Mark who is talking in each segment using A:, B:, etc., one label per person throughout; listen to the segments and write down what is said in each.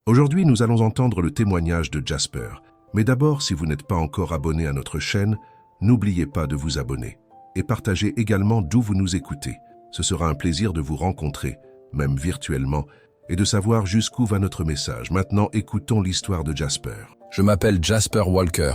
A: Aujourd'hui, nous allons entendre le témoignage de Jasper. Mais d'abord, si vous n'êtes pas encore abonné à notre chaîne, n'oubliez pas de vous abonner. Et partagez également d'où vous nous écoutez. Ce sera un plaisir de vous rencontrer, même virtuellement, et de savoir jusqu'où va notre message. Maintenant, écoutons l'histoire de Jasper.
B: Je m'appelle Jasper Walker,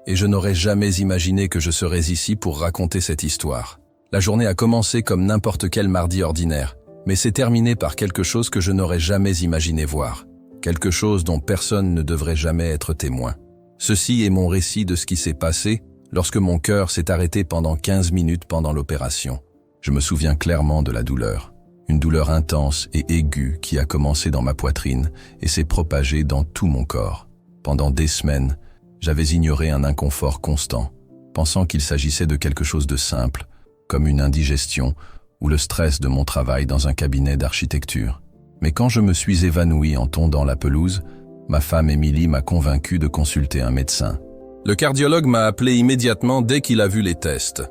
B: et je n'aurais jamais imaginé que je serais ici pour raconter cette histoire. La journée a commencé comme n'importe quel mardi ordinaire, mais s'est terminée par quelque chose que je n'aurais jamais imaginé voir. Quelque chose dont personne ne devrait jamais être témoin. Ceci est mon récit de ce qui s'est passé lorsque mon cœur s'est arrêté pendant 15 minutes pendant l'opération. Je me souviens clairement de la douleur. Une douleur intense et aiguë qui a commencé dans ma poitrine et s'est propagée dans tout mon corps. Pendant des semaines, j'avais ignoré un inconfort constant, pensant qu'il s'agissait de quelque chose de simple, comme une indigestion ou le stress de mon travail dans un cabinet d'architecture. Mais quand je me suis évanoui en tondant la pelouse, ma femme Émilie m'a convaincu de consulter un médecin. Le cardiologue m'a appelé immédiatement dès qu'il a vu les tests.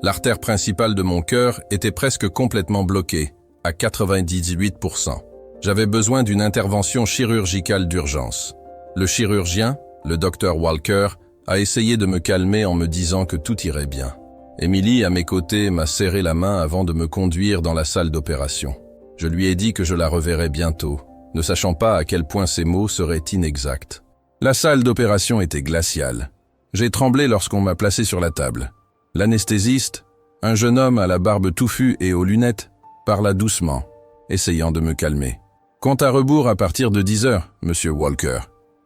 B: L'artère principale de mon cœur était presque complètement bloquée, à 98%. J'avais besoin d'une intervention chirurgicale d'urgence. Le chirurgien, le docteur Walker, a essayé de me calmer en me disant que tout irait bien. Émilie, à mes côtés, m'a serré la main avant de me conduire dans la salle d'opération. Je lui ai dit que je la reverrais bientôt, ne sachant pas à quel point ces mots seraient inexacts. La salle d'opération était glaciale. J'ai tremblé lorsqu'on m'a placé sur la table. L'anesthésiste, un jeune homme à la barbe touffue et aux lunettes, parla doucement, essayant de me calmer. « Compte à rebours à partir de 10 heures, monsieur Walker, »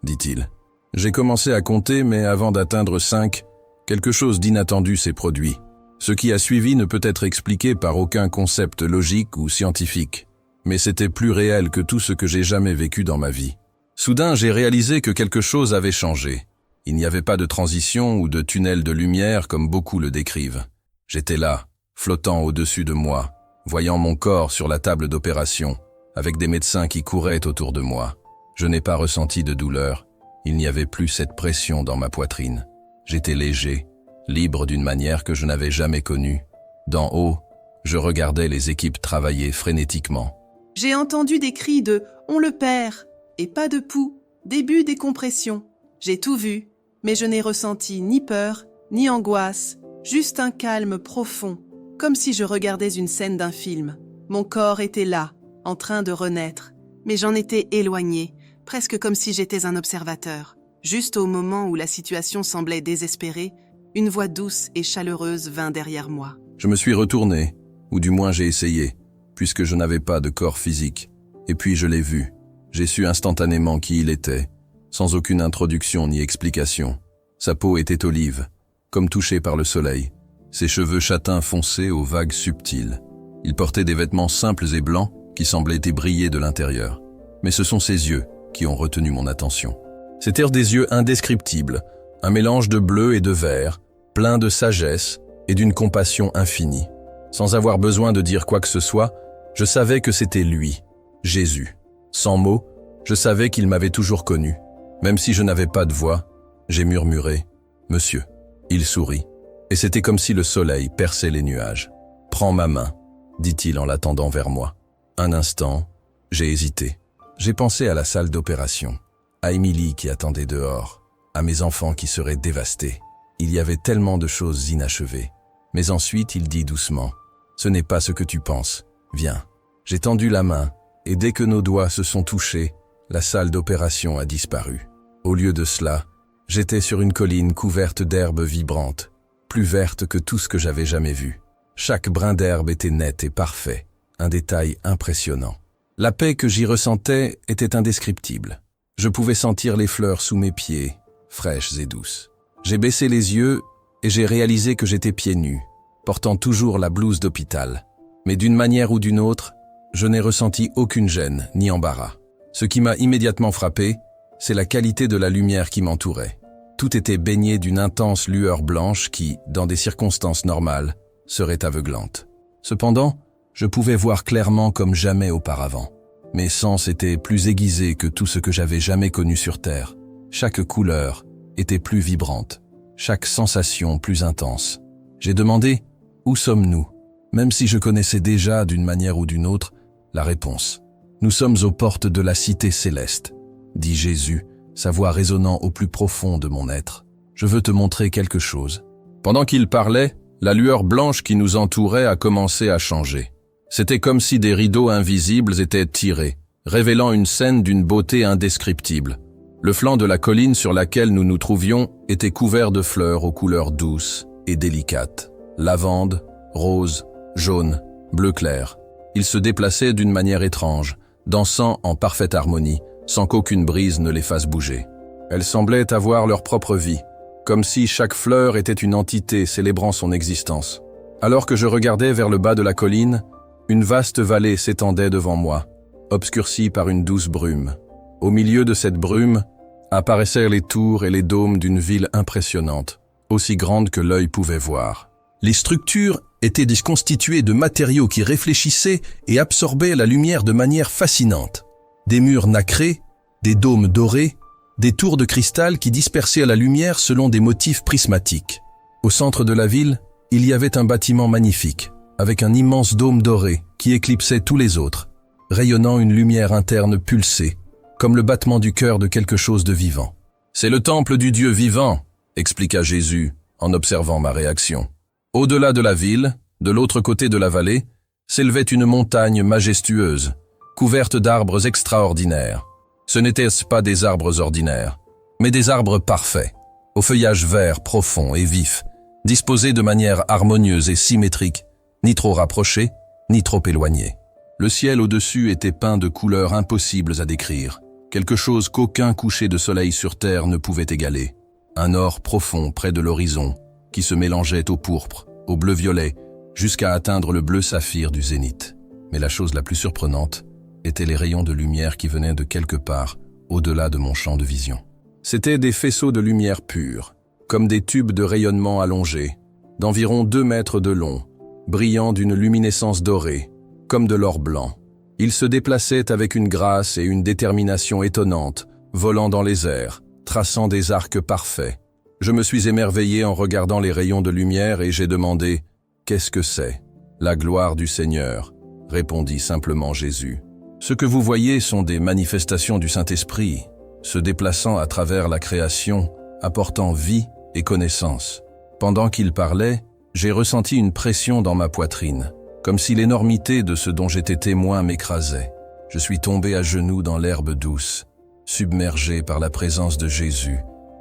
B: dit-il. J'ai commencé à compter, mais avant d'atteindre 5, quelque chose d'inattendu s'est produit. Ce qui a suivi ne peut être expliqué par aucun concept logique ou scientifique, mais c'était plus réel que tout ce que j'ai jamais vécu dans ma vie. Soudain, j'ai réalisé que quelque chose avait changé. Il n'y avait pas de transition ou de tunnel de lumière comme beaucoup le décrivent. J'étais là, flottant au-dessus de moi, voyant mon corps sur la table d'opération, avec des médecins qui couraient autour de moi. Je n'ai pas ressenti de douleur. Il n'y avait plus cette pression dans ma poitrine. J'étais léger, libre d'une manière que je n'avais jamais connue. D'en haut, je regardais les équipes travailler frénétiquement.
C: J'ai entendu des cris de « on le perd » et pas de pouls, début des compressions. J'ai tout vu, mais je n'ai ressenti ni peur, ni angoisse, juste un calme profond, comme si je regardais une scène d'un film. Mon corps était là, en train de renaître, mais j'en étais éloigné, presque comme si j'étais un observateur. Juste au moment où la situation semblait désespérée, une voix douce et chaleureuse vint derrière moi.
B: Je me suis retourné, ou du moins j'ai essayé, puisque je n'avais pas de corps physique. Et puis je l'ai vu. J'ai su instantanément qui il était, sans aucune introduction ni explication. Sa peau était olive, comme touchée par le soleil. Ses cheveux châtains foncés aux vagues subtiles. Il portait des vêtements simples et blancs qui semblaient briller de l'intérieur. Mais ce sont ses yeux qui ont retenu mon attention. C'étaient des yeux indescriptibles, un mélange de bleu et de vert, plein de sagesse et d'une compassion infinie. Sans avoir besoin de dire quoi que ce soit, je savais que c'était lui, Jésus. Sans mots, je savais qu'il m'avait toujours connu. Même si je n'avais pas de voix, j'ai murmuré « Monsieur ». Il sourit, et c'était comme si le soleil perçait les nuages. « Prends ma main », dit-il en la tendant vers moi. Un instant, j'ai hésité. J'ai pensé à la salle d'opération, à Émilie qui attendait dehors, à mes enfants qui seraient dévastés. Il y avait tellement de choses inachevées. Mais ensuite, il dit doucement « Ce n'est pas ce que tu penses. Viens ». J'ai tendu la main, et dès que nos doigts se sont touchés, la salle d'opération a disparu. Au lieu de cela, j'étais sur une colline couverte d'herbes vibrantes, plus verte que tout ce que j'avais jamais vu. Chaque brin d'herbe était net et parfait, un détail impressionnant. La paix que j'y ressentais était indescriptible. Je pouvais sentir les fleurs sous mes pieds, fraîches et douces. J'ai baissé les yeux et j'ai réalisé que j'étais pieds nus, portant toujours la blouse d'hôpital. Mais d'une manière ou d'une autre, je n'ai ressenti aucune gêne ni embarras. Ce qui m'a immédiatement frappé, c'est la qualité de la lumière qui m'entourait. Tout était baigné d'une intense lueur blanche qui, dans des circonstances normales, serait aveuglante. Cependant, je pouvais voir clairement comme jamais auparavant. Mes sens étaient plus aiguisés que tout ce que j'avais jamais connu sur Terre. Chaque couleur était plus vibrante, chaque sensation plus intense. J'ai demandé « Où sommes-nous » même si je connaissais déjà, d'une manière ou d'une autre, la réponse. Nous sommes aux portes de la cité céleste. dit Jésus, sa voix résonnant au plus profond de mon être. Je veux te montrer quelque chose. Pendant qu'il parlait, la lueur blanche qui nous entourait a commencé à changer. C'était comme si des rideaux invisibles étaient tirés, révélant une scène d'une beauté indescriptible. Le flanc de la colline sur laquelle nous nous trouvions était couvert de fleurs aux couleurs douces et délicates. Lavande, rose, jaune, bleu clair. Ils se déplaçaient d'une manière étrange, dansant en parfaite harmonie, sans qu'aucune brise ne les fasse bouger. Elles semblaient avoir leur propre vie, comme si chaque fleur était une entité célébrant son existence. Alors que je regardais vers le bas de la colline, une vaste vallée s'étendait devant moi, obscurcie par une douce brume. Au milieu de cette brume, apparaissaient les tours et les dômes d'une ville impressionnante, aussi grande que l'œil pouvait voir. Les structures étaient constituées de matériaux qui réfléchissaient et absorbaient la lumière de manière fascinante. Des murs nacrés, des dômes dorés, des tours de cristal qui dispersaient la lumière selon des motifs prismatiques. Au centre de la ville, il y avait un bâtiment magnifique, avec un immense dôme doré qui éclipsait tous les autres, rayonnant une lumière interne pulsée, comme le battement du cœur de quelque chose de vivant. « C'est le temple du Dieu vivant », expliqua Jésus en observant ma réaction. Au-delà de la ville, de l'autre côté de la vallée, s'élevait une montagne majestueuse, couverte d'arbres extraordinaires. Ce n'étaient pas des arbres ordinaires, mais des arbres parfaits, au feuillage vert profond et vif, disposés de manière harmonieuse et symétrique, ni trop rapprochés, ni trop éloignés. Le ciel au-dessus était peint de couleurs impossibles à décrire, quelque chose qu'aucun coucher de soleil sur terre ne pouvait égaler. Un or profond près de l'horizon, qui se mélangeait au pourpre, au bleu-violet, jusqu'à atteindre le bleu saphir du zénith. Mais la chose la plus surprenante étaient les rayons de lumière qui venaient de quelque part, au-delà de mon champ de vision. C'étaient des faisceaux de lumière pure, comme des tubes de rayonnement allongés, d'environ 2 mètres de long, brillant d'une luminescence dorée, comme de l'or blanc. Ils se déplaçaient avec une grâce et une détermination étonnantes, volant dans les airs, traçant des arcs parfaits. Je me suis émerveillé en regardant les rayons de lumière et j'ai demandé « Qu'est-ce que c'est ?» « La gloire du Seigneur », répondit simplement Jésus. Ce que vous voyez sont des manifestations du Saint-Esprit, se déplaçant à travers la création, apportant vie et connaissance. Pendant qu'il parlait, j'ai ressenti une pression dans ma poitrine, comme si l'énormité de ce dont j'étais témoin m'écrasait. Je suis tombé à genoux dans l'herbe douce, submergé par la présence de Jésus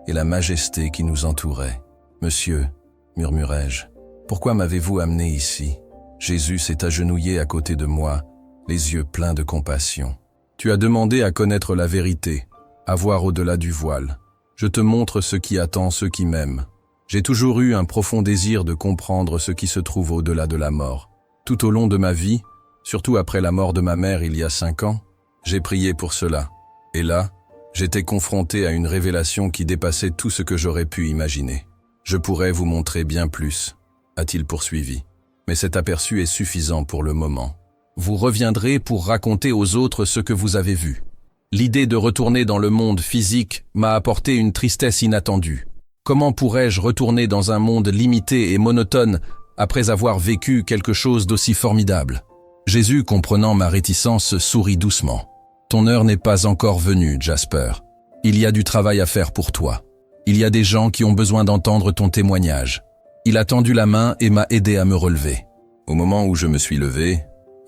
B: et la majesté qui nous entourait. « Monsieur, murmurai-je, pourquoi m'avez-vous amené ici ?» Jésus s'est agenouillé à côté de moi, les yeux pleins de compassion. « Tu as demandé à connaître la vérité, à voir au-delà du voile. Je te montre ce qui attend ceux qui m'aiment. J'ai toujours eu un profond désir de comprendre ce qui se trouve au-delà de la mort. Tout au long de ma vie, surtout après la mort de ma mère il y a 5 ans, j'ai prié pour cela. Et là, j'étais confronté à une révélation qui dépassait tout ce que j'aurais pu imaginer. Je pourrais vous montrer bien plus, a-t-il poursuivi. Mais cet aperçu est suffisant pour le moment. Vous reviendrez pour raconter aux autres ce que vous avez vu. L'idée de retourner dans le monde physique m'a apporté une tristesse inattendue. Comment pourrais-je retourner dans un monde limité et monotone après avoir vécu quelque chose d'aussi formidable ? Jésus, comprenant ma réticence, sourit doucement. Ton heure n'est pas encore venue, Jasper. Il y a du travail à faire pour toi. Il y a des gens qui ont besoin d'entendre ton témoignage. Il a tendu la main et m'a aidé à me relever. Au moment où je me suis levé,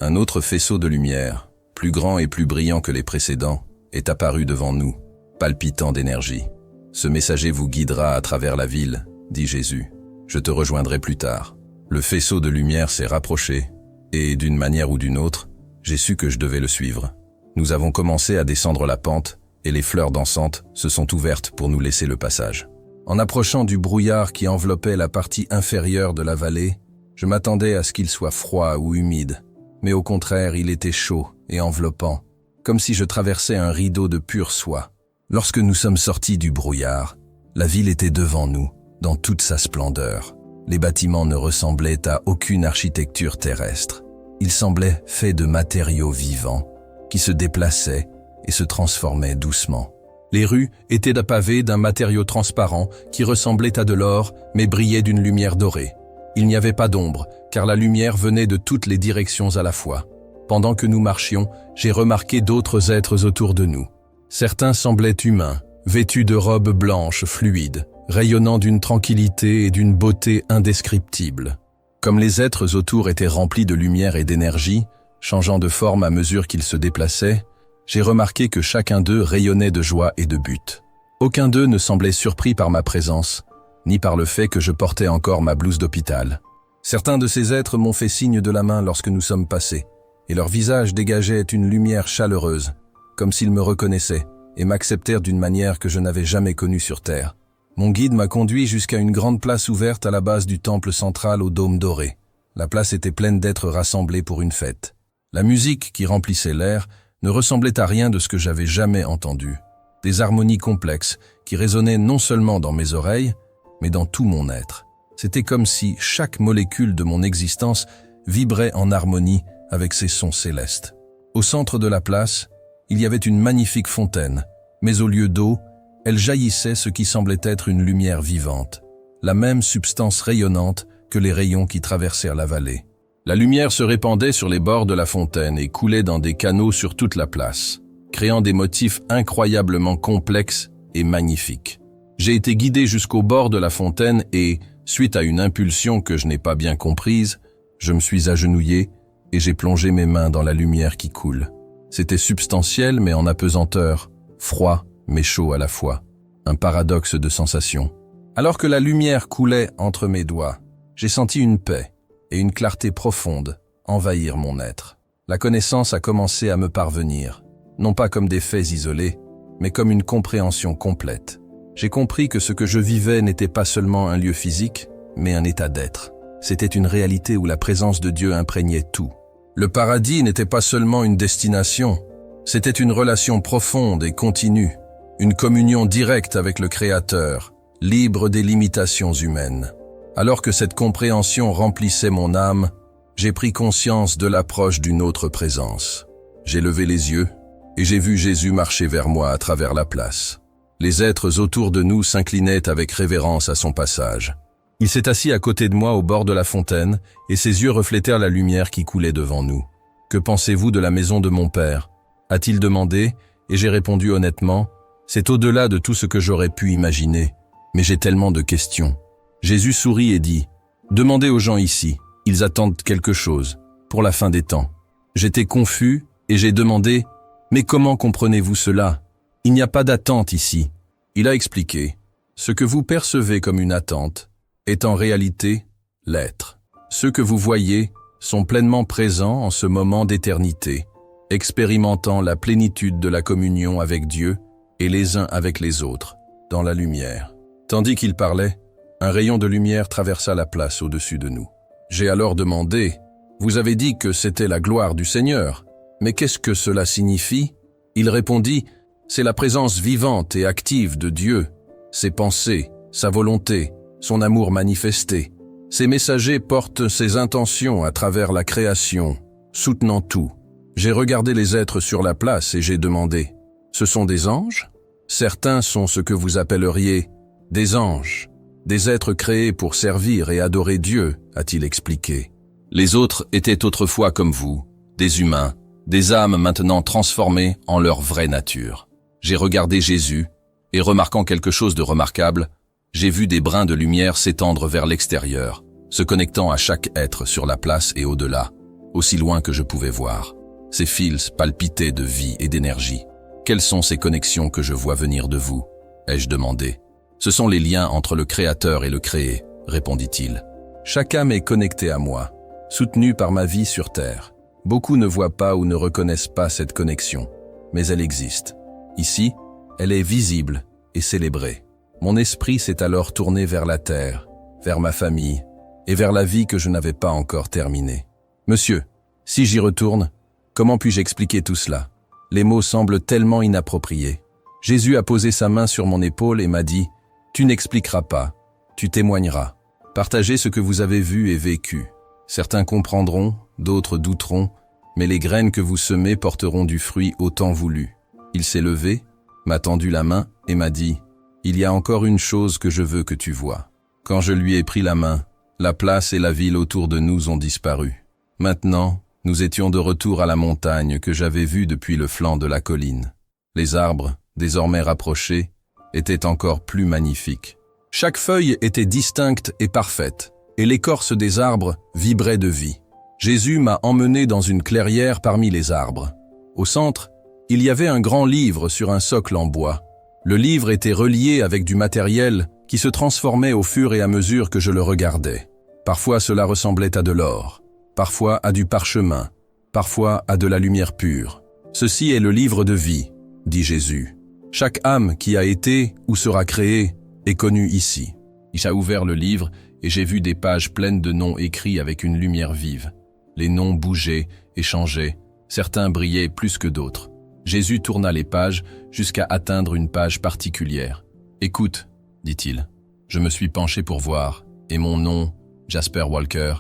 B: un autre faisceau de lumière, plus grand et plus brillant que les précédents, est apparu devant nous, palpitant d'énergie. Ce messager vous guidera à travers la ville, dit Jésus. Je te rejoindrai plus tard. Le faisceau de lumière s'est rapproché, et d'une manière ou d'une autre, j'ai su que je devais le suivre. Nous avons commencé à descendre la pente, et les fleurs dansantes se sont ouvertes pour nous laisser le passage. En approchant du brouillard qui enveloppait la partie inférieure de la vallée, je m'attendais à ce qu'il soit froid ou humide, mais au contraire, il était chaud et enveloppant, comme si je traversais un rideau de pure soie. Lorsque nous sommes sortis du brouillard, la ville était devant nous, dans toute sa splendeur. Les bâtiments ne ressemblaient à aucune architecture terrestre. Ils semblaient faits de matériaux vivants, qui se déplaçaient et se transformaient doucement. Les rues étaient pavées d'un matériau transparent qui ressemblait à de l'or, mais brillait d'une lumière dorée. Il n'y avait pas d'ombre, car la lumière venait de toutes les directions à la fois. Pendant que nous marchions, j'ai remarqué d'autres êtres autour de nous. Certains semblaient humains, vêtus de robes blanches fluides, rayonnant d'une tranquillité et d'une beauté indescriptibles. Comme les êtres autour étaient remplis de lumière et d'énergie, changeant de forme à mesure qu'ils se déplaçaient, j'ai remarqué que chacun d'eux rayonnait de joie et de but. Aucun d'eux ne semblait surpris par ma présence, ni par le fait que je portais encore ma blouse d'hôpital. Certains de ces êtres m'ont fait signe de la main lorsque nous sommes passés, et leur visage dégageait une lumière chaleureuse, comme s'ils me reconnaissaient, et m'acceptèrent d'une manière que je n'avais jamais connue sur Terre. Mon guide m'a conduit jusqu'à une grande place ouverte à la base du temple central au dôme doré. La place était pleine d'êtres rassemblés pour une fête. La musique qui remplissait l'air ne ressemblait à rien de ce que j'avais jamais entendu. Des harmonies complexes qui résonnaient non seulement dans mes oreilles, mais dans tout mon être. C'était comme si chaque molécule de mon existence vibrait en harmonie avec ces sons célestes. Au centre de la place, il y avait une magnifique fontaine, mais au lieu d'eau, elle jaillissait ce qui semblait être une lumière vivante, la même substance rayonnante que les rayons qui traversèrent la vallée. La lumière se répandait sur les bords de la fontaine et coulait dans des canaux sur toute la place, créant des motifs incroyablement complexes et magnifiques. J'ai été guidé jusqu'au bord de la fontaine et, suite à une impulsion que je n'ai pas bien comprise, je me suis agenouillé et j'ai plongé mes mains dans la lumière qui coule. C'était substantiel mais en apesanteur, froid mais chaud à la fois, un paradoxe de sensations. Alors que la lumière coulait entre mes doigts, j'ai senti une paix et une clarté profonde envahir mon être. La connaissance a commencé à me parvenir, non pas comme des faits isolés, mais comme une compréhension complète. J'ai compris que ce que je vivais n'était pas seulement un lieu physique, mais un état d'être. C'était une réalité où la présence de Dieu imprégnait tout. Le paradis n'était pas seulement une destination, c'était une relation profonde et continue, une communion directe avec le Créateur, libre des limitations humaines. Alors que cette compréhension remplissait mon âme, j'ai pris conscience de l'approche d'une autre présence. J'ai levé les yeux et j'ai vu Jésus marcher vers moi à travers la place. Les êtres autour de nous s'inclinaient avec révérence à son passage. Il s'est assis à côté de moi au bord de la fontaine et ses yeux reflétèrent la lumière qui coulait devant nous. « Que pensez-vous de la maison de mon Père » a-t-il demandé, et j'ai répondu honnêtement, « C'est au-delà de tout ce que j'aurais pu imaginer, mais j'ai tellement de questions. » Jésus sourit et dit, « Demandez aux gens ici, ils attendent quelque chose, pour la fin des temps. » J'étais confus et j'ai demandé, « Mais comment comprenez-vous cela ? Il n'y a pas d'attente ici. » Il a expliqué, « Ce que vous percevez comme une attente est en réalité l'être. Ceux que vous voyez sont pleinement présents en ce moment d'éternité, expérimentant la plénitude de la communion avec Dieu et les uns avec les autres, dans la lumière. » Tandis qu'il parlait, un rayon de lumière traversa la place au-dessus de nous. J'ai alors demandé, « Vous avez dit que c'était la gloire du Seigneur, mais qu'est-ce que cela signifie ?» Il répondit, « C'est la présence vivante et active de Dieu, ses pensées, sa volonté, son amour manifesté. Ses messagers portent ses intentions à travers la création, soutenant tout. J'ai regardé les êtres sur la place et j'ai demandé, « Ce sont des anges ? Certains sont ce que vous appelleriez des anges. Des êtres créés pour servir et adorer Dieu, a-t-il expliqué. Les autres étaient autrefois comme vous, des humains, des âmes maintenant transformées en leur vraie nature. J'ai regardé Jésus, et remarquant quelque chose de remarquable, j'ai vu des brins de lumière s'étendre vers l'extérieur, se connectant à chaque être sur la place et au-delà, aussi loin que je pouvais voir. Ces fils palpitaient de vie et d'énergie. Quelles sont ces connexions que je vois venir de vous ? Ai-je demandé. Ce sont les liens entre le Créateur et le créé, répondit-il. Chaque âme est connectée à moi, soutenue par ma vie sur Terre. Beaucoup ne voient pas ou ne reconnaissent pas cette connexion, mais elle existe. Ici, elle est visible et célébrée. Mon esprit s'est alors tourné vers la Terre, vers ma famille et vers la vie que je n'avais pas encore terminée. Monsieur, si j'y retourne, comment puis-je expliquer tout cela ? Les mots semblent tellement inappropriés. Jésus a posé sa main sur mon épaule et m'a dit « Tu n'expliqueras pas, tu témoigneras. Partagez ce que vous avez vu et vécu. Certains comprendront, d'autres douteront, mais les graines que vous semez porteront du fruit au temps voulu. » Il s'est levé, m'a tendu la main et m'a dit « Il y a encore une chose que je veux que tu vois. » Quand je lui ai pris la main, la place et la ville autour de nous ont disparu. Maintenant, nous étions de retour à la montagne que j'avais vue depuis le flanc de la colline. Les arbres, désormais rapprochée, était encore plus magnifique. Chaque feuille était distincte et parfaite, et l'écorce des arbres vibrait de vie. Jésus m'a emmené dans une clairière parmi les arbres. Au centre, il y avait un grand livre sur un socle en bois. Le livre était relié avec du matériel qui se transformait au fur et à mesure que je le regardais. Parfois cela ressemblait à de l'or, parfois à du parchemin, parfois à de la lumière pure. Ceci est le livre de vie, dit Jésus. Chaque âme qui a été ou sera créée est connue ici. Il a ouvert le livre et j'ai vu des pages pleines de noms écrits avec une lumière vive. Les noms bougeaient et changeaient, certains brillaient plus que d'autres. Jésus tourna les pages jusqu'à atteindre une page particulière. « Écoute, dit-il, je me suis penché pour voir, et mon nom, Jasper Walker,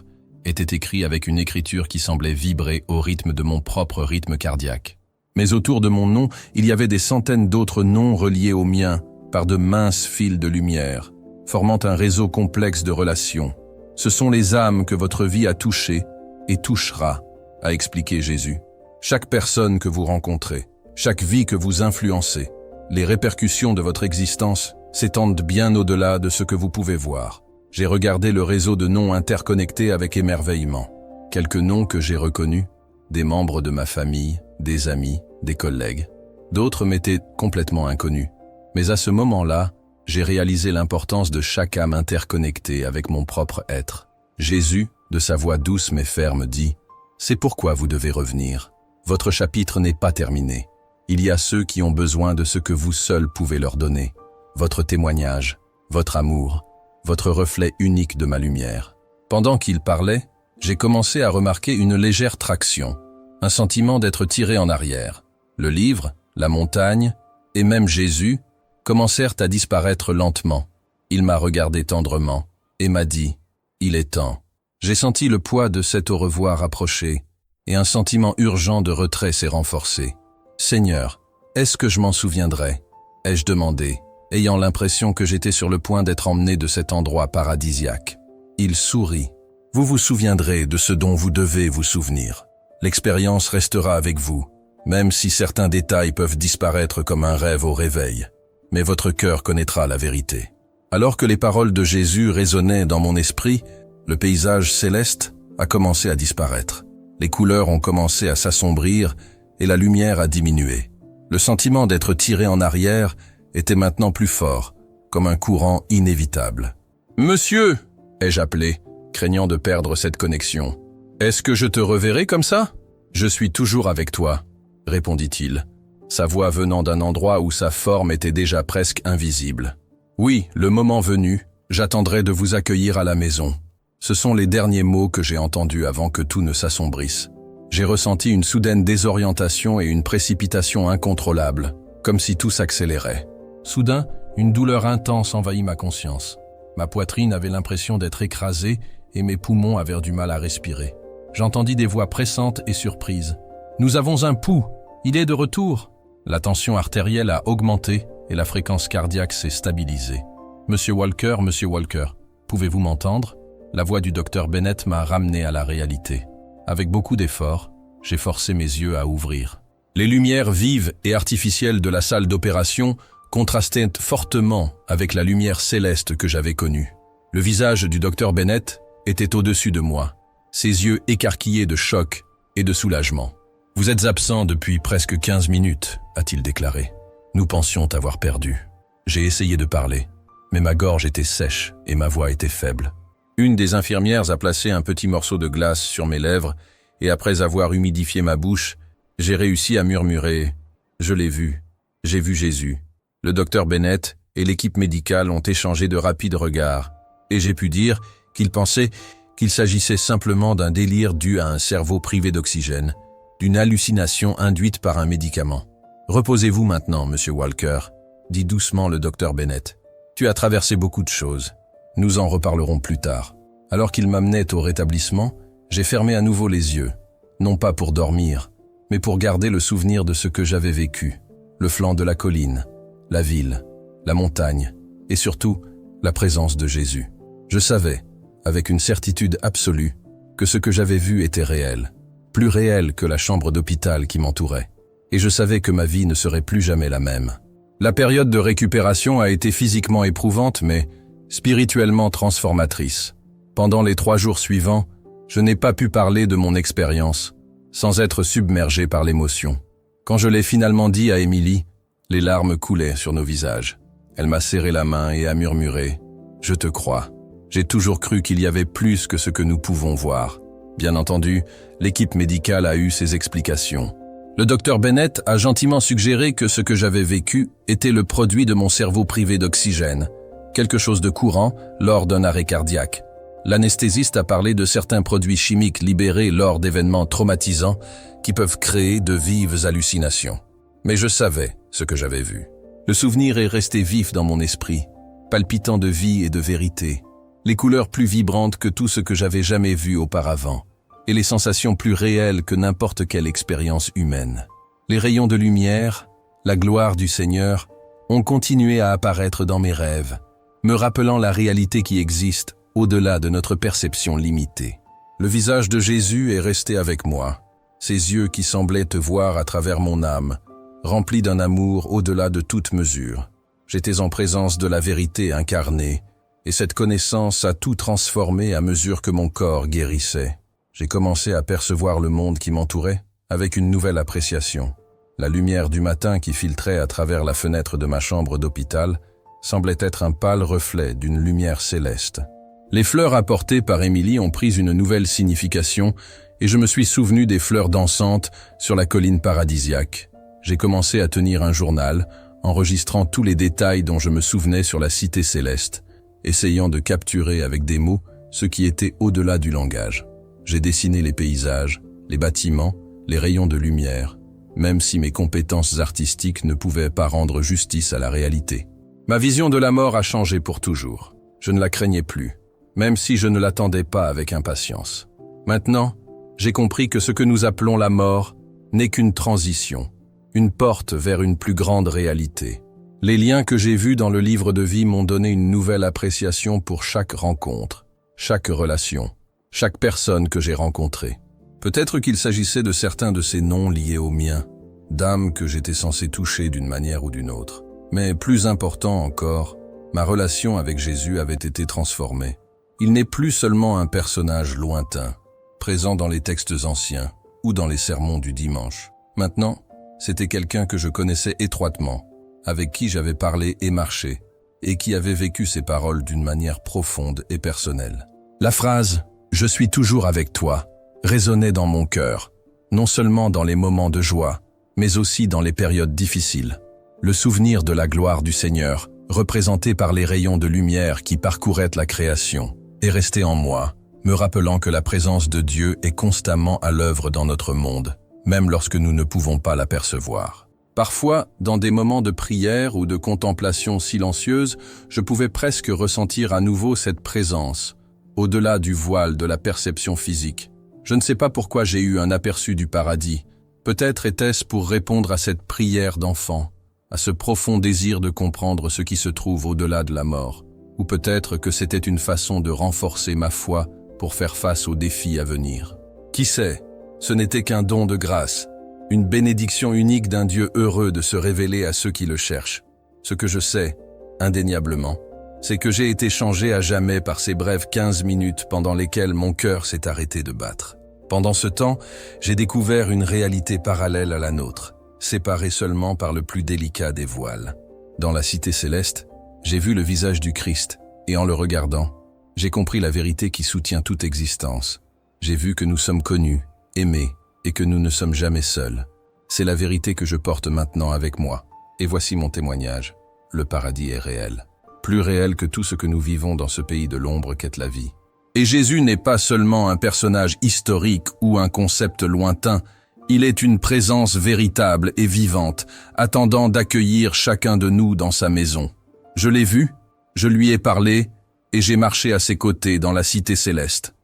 B: était écrit avec une écriture qui semblait vibrer au rythme de mon propre rythme cardiaque. Mais autour de mon nom, il y avait des centaines d'autres noms reliés au mien par de minces fils de lumière, formant un réseau complexe de relations. Ce sont les âmes que votre vie a touchées et touchera, a expliqué Jésus. Chaque personne que vous rencontrez, chaque vie que vous influencez, les répercussions de votre existence s'étendent bien au-delà de ce que vous pouvez voir. J'ai regardé le réseau de noms interconnectés avec émerveillement. Quelques noms que j'ai reconnus, des membres de ma famille, des amis, des collègues. D'autres m'étaient complètement inconnus. Mais à ce moment-là, j'ai réalisé l'importance de chaque âme interconnectée avec mon propre être. Jésus, de sa voix douce mais ferme, dit « C'est pourquoi vous devez revenir. Votre chapitre n'est pas terminé. Il y a ceux qui ont besoin de ce que vous seuls pouvez leur donner. Votre témoignage, votre amour, votre reflet unique de ma lumière. » Pendant qu'il parlait, j'ai commencé à remarquer une légère traction, un sentiment d'être tiré en arrière. Le livre, la montagne et même Jésus commencèrent à disparaître lentement. Il m'a regardé tendrement et m'a dit « Il est temps ». J'ai senti le poids de cet au revoir approcher et un sentiment urgent de retrait s'est renforcé. « Seigneur, est-ce que je m'en souviendrai ?» ai-je demandé, ayant l'impression que j'étais sur le point d'être emmené de cet endroit paradisiaque. Il sourit. « Vous vous souviendrez de ce dont vous devez vous souvenir. L'expérience restera avec vous, même si certains détails peuvent disparaître comme un rêve au réveil. Mais votre cœur connaîtra la vérité. » Alors que les paroles de Jésus résonnaient dans mon esprit, le paysage céleste a commencé à disparaître. Les couleurs ont commencé à s'assombrir et la lumière a diminué. Le sentiment d'être tiré en arrière était maintenant plus fort, comme un courant inévitable. « Monsieur !» ai-je appelé, craignant de perdre cette connexion. « Est-ce que je te reverrai comme ça ?»« Je suis toujours avec toi, » répondit-il, sa voix venant d'un endroit où sa forme était déjà presque invisible. « Oui, le moment venu, j'attendrai de vous accueillir à la maison. » Ce sont les derniers mots que j'ai entendus avant que tout ne s'assombrisse. J'ai ressenti une soudaine désorientation et une précipitation incontrôlable, comme si tout s'accélérait. Soudain, une douleur intense envahit ma conscience. Ma poitrine avait l'impression d'être écrasée et mes poumons avaient du mal à respirer. J'entendis des voix pressantes et surprises. « Nous avons un pouls, il est de retour !» La tension artérielle a augmenté et la fréquence cardiaque s'est stabilisée. « Monsieur Walker, pouvez-vous m'entendre ?» La voix du docteur Bennett m'a ramené à la réalité. Avec beaucoup d'efforts, j'ai forcé mes yeux à ouvrir. Les lumières vives et artificielles de la salle d'opération contrastaient fortement avec la lumière céleste que j'avais connue. Le visage du docteur Bennett était au-dessus de moi, ses yeux écarquillés de choc et de soulagement. « Vous êtes absent depuis presque 15 minutes, a-t-il déclaré. Nous pensions t'avoir perdu. J'ai essayé de parler, mais ma gorge était sèche et ma voix était faible. Une des infirmières a placé un petit morceau de glace sur mes lèvres et après avoir humidifié ma bouche, j'ai réussi à murmurer « Je l'ai vu, j'ai vu Jésus ». Le docteur Bennett et l'équipe médicale ont échangé de rapides regards et j'ai pu dire qu'ils pensaient qu'il s'agissait simplement d'un délire dû à un cerveau privé d'oxygène, d'une hallucination induite par un médicament. « Reposez-vous maintenant, monsieur Walker », dit doucement le docteur Bennett. « Tu as traversé beaucoup de choses. Nous en reparlerons plus tard. » Alors qu'il m'amenait au rétablissement, j'ai fermé à nouveau les yeux, non pas pour dormir, mais pour garder le souvenir de ce que j'avais vécu, le flanc de la colline, la ville, la montagne, et surtout, la présence de Jésus. Je savais, avec une certitude absolue, que ce que j'avais vu était réel, plus réel que la chambre d'hôpital qui m'entourait, et je savais que ma vie ne serait plus jamais la même. La période de récupération a été physiquement éprouvante, mais spirituellement transformatrice. Pendant les 3 jours suivants, je n'ai pas pu parler de mon expérience, sans être submergé par l'émotion. Quand je l'ai finalement dit à Émilie, les larmes coulaient sur nos visages. Elle m'a serré la main et a murmuré « Je te crois. J'ai toujours cru qu'il y avait plus que ce que nous pouvons voir. » Bien entendu, l'équipe médicale a eu ses explications. Le docteur Bennett a gentiment suggéré que ce que j'avais vécu était le produit de mon cerveau privé d'oxygène, quelque chose de courant lors d'un arrêt cardiaque. L'anesthésiste a parlé de certains produits chimiques libérés lors d'événements traumatisants qui peuvent créer de vives hallucinations. Mais je savais ce que j'avais vu. Le souvenir est resté vif dans mon esprit, palpitant de vie et de vérité, les couleurs plus vibrantes que tout ce que j'avais jamais vu auparavant, et les sensations plus réelles que n'importe quelle expérience humaine. Les rayons de lumière, la gloire du Seigneur, ont continué à apparaître dans mes rêves, me rappelant la réalité qui existe au-delà de notre perception limitée. Le visage de Jésus est resté avec moi, ses yeux qui semblaient te voir à travers mon âme, remplis d'un amour au-delà de toute mesure. J'étais en présence de la vérité incarnée, et cette connaissance a tout transformé à mesure que mon corps guérissait. J'ai commencé à percevoir le monde qui m'entourait avec une nouvelle appréciation. La lumière du matin qui filtrait à travers la fenêtre de ma chambre d'hôpital semblait être un pâle reflet d'une lumière céleste. Les fleurs apportées par Émilie ont pris une nouvelle signification et je me suis souvenu des fleurs dansantes sur la colline paradisiaque. J'ai commencé à tenir un journal, enregistrant tous les détails dont je me souvenais sur la cité céleste, essayant de capturer avec des mots ce qui était au-delà du langage. J'ai dessiné les paysages, les bâtiments, les rayons de lumière, même si mes compétences artistiques ne pouvaient pas rendre justice à la réalité. Ma vision de la mort a changé pour toujours. Je ne la craignais plus, même si je ne l'attendais pas avec impatience. Maintenant, j'ai compris que ce que nous appelons la mort n'est qu'une transition, une porte vers une plus grande réalité. Les liens que j'ai vus dans le livre de vie m'ont donné une nouvelle appréciation pour chaque rencontre, chaque relation, chaque personne que j'ai rencontrée. Peut-être qu'il s'agissait de certains de ces noms liés aux miens, d'âmes que j'étais censé toucher d'une manière ou d'une autre. Mais plus important encore, ma relation avec Jésus avait été transformée. Il n'est plus seulement un personnage lointain, présent dans les textes anciens ou dans les sermons du dimanche. Maintenant, c'était quelqu'un que je connaissais étroitement, avec qui j'avais parlé et marché, et qui avait vécu ces paroles d'une manière profonde et personnelle. La phrase « Je suis toujours avec toi » résonnait dans mon cœur, non seulement dans les moments de joie, mais aussi dans les périodes difficiles. Le souvenir de la gloire du Seigneur, représenté par les rayons de lumière qui parcouraient la création, est resté en moi, me rappelant que la présence de Dieu est constamment à l'œuvre dans notre monde, même lorsque nous ne pouvons pas l'apercevoir. Parfois, dans des moments de prière ou de contemplation silencieuse, je pouvais presque ressentir à nouveau cette présence, au-delà du voile de la perception physique. Je ne sais pas pourquoi j'ai eu un aperçu du paradis. Peut-être était-ce pour répondre à cette prière d'enfant, à ce profond désir de comprendre ce qui se trouve au-delà de la mort. Ou peut-être que c'était une façon de renforcer ma foi pour faire face aux défis à venir. Qui sait, ce n'était qu'un don de grâce, une bénédiction unique d'un Dieu heureux de se révéler à ceux qui le cherchent. Ce que je sais, indéniablement, c'est que j'ai été changé à jamais par ces brèves 15 minutes pendant lesquelles mon cœur s'est arrêté de battre. Pendant ce temps, j'ai découvert une réalité parallèle à la nôtre, séparée seulement par le plus délicat des voiles. Dans la cité céleste, j'ai vu le visage du Christ, et en le regardant, j'ai compris la vérité qui soutient toute existence. J'ai vu que nous sommes connus, aimés, et que nous ne sommes jamais seuls. C'est la vérité que je porte maintenant avec moi. Et voici mon témoignage. Le paradis est réel. Plus réel que tout ce que nous vivons dans ce pays de l'ombre qu'est la vie. Et Jésus n'est pas seulement un personnage historique ou un concept lointain, il est une présence véritable et vivante, attendant d'accueillir chacun de nous dans sa maison. Je l'ai vu, je lui ai parlé, et j'ai marché à ses côtés dans la cité céleste.